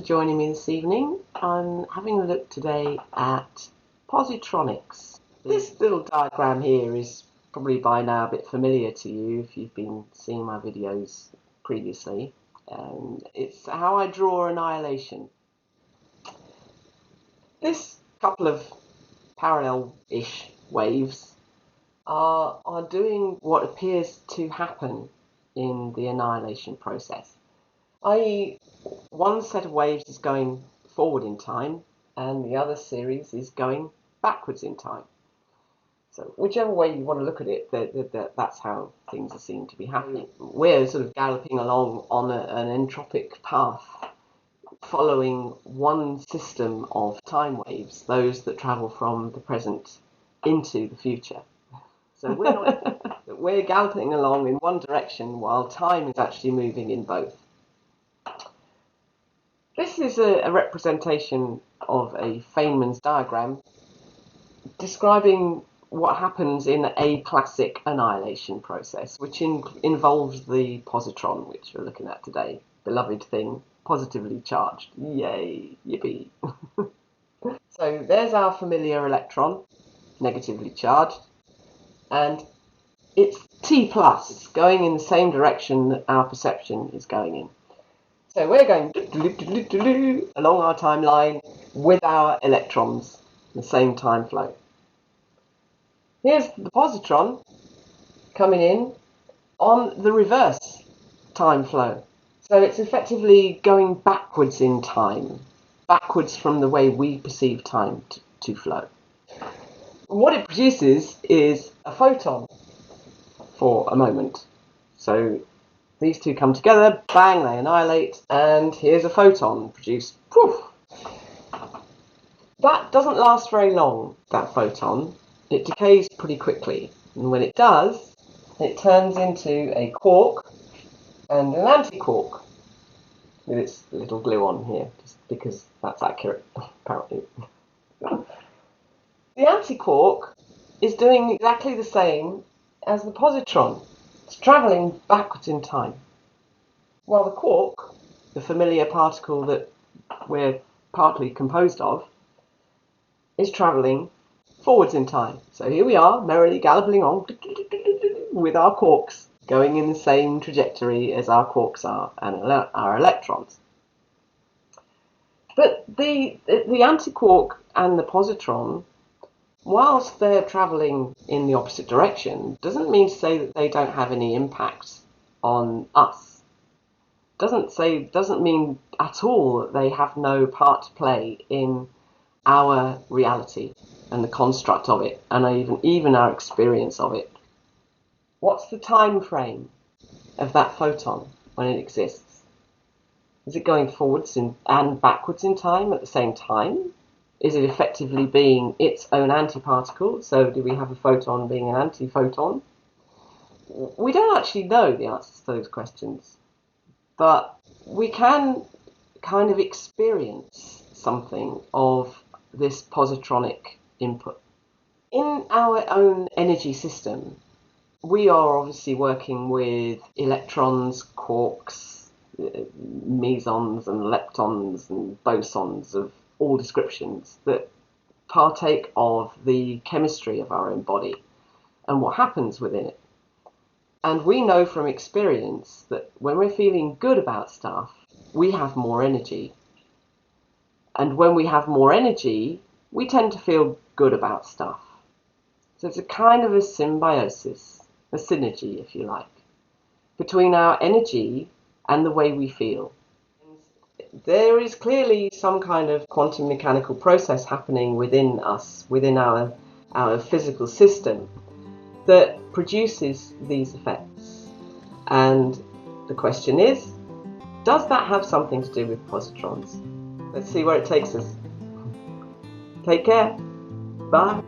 joining me this evening. I'm having a look today at positronics. This little diagram here is probably by now a bit familiar to you if you've been seeing my videos previously. It's how I draw annihilation. This couple of parallel-ish waves are doing what appears to happen in the annihilation process. I.e., one set of waves is going forward in time and the other series is going backwards in time. So whichever way you want to look at it, that's how things are seen to be happening. We're sort of galloping along on an entropic path, following one system of time waves, those that travel from the present into the future. So we're galloping along in one direction while time is actually moving in both. This is a representation of a Feynman's diagram describing what happens in a classic annihilation process, which involves the positron, which we're looking at today. Beloved thing, positively charged. Yay, yippee. So there's our familiar electron, negatively charged, and it's T+, going in the same direction that our perception is going in. So we're going along our timeline with our electrons, the same time flow. Here's the positron coming in on the reverse time flow. So it's effectively going backwards in time, backwards from the way we perceive time to flow. What it produces is a photon for a moment. So these two come together, bang, they annihilate, and here's a photon produced. Poof! That doesn't last very long, that photon. It decays pretty quickly, and when it does, it turns into a quark and an anti-quark with its little glue on here, just because that's accurate, apparently. The anti-quark is doing exactly the same as the positron. It's travelling backwards in time, while the quark, the familiar particle that we're partly composed of, is travelling forwards in time. So here we are, merrily galloping on with our quarks, going in the same trajectory as our quarks are and our electrons. But the antiquark and the positron, whilst they're travelling in the opposite direction, doesn't mean to say that they don't have any impact on us. Doesn't mean at all that they have no part to play in our reality and the construct of it, and even our experience of it. What's the time frame of that photon when it exists? Is it going forwards and backwards in time at the same time? Is it effectively being its own antiparticle? So do we have a photon being an antiphoton? We don't actually know the answers to those questions, but we can kind of experience something of this positronic input. In our own energy system, we are obviously working with electrons, quarks, mesons and leptons and bosons of all descriptions that partake of the chemistry of our own body and what happens within it. And we know from experience that when we're feeling good about stuff, we have more energy. And when we have more energy, we tend to feel good about stuff. So it's a kind of a symbiosis, a synergy, if you like, between our energy and the way we feel. There is clearly some kind of quantum mechanical process happening within us, within our physical system, that produces these effects. And the question is, does that have something to do with positrons? Let's see where it takes us. Take care. Bye.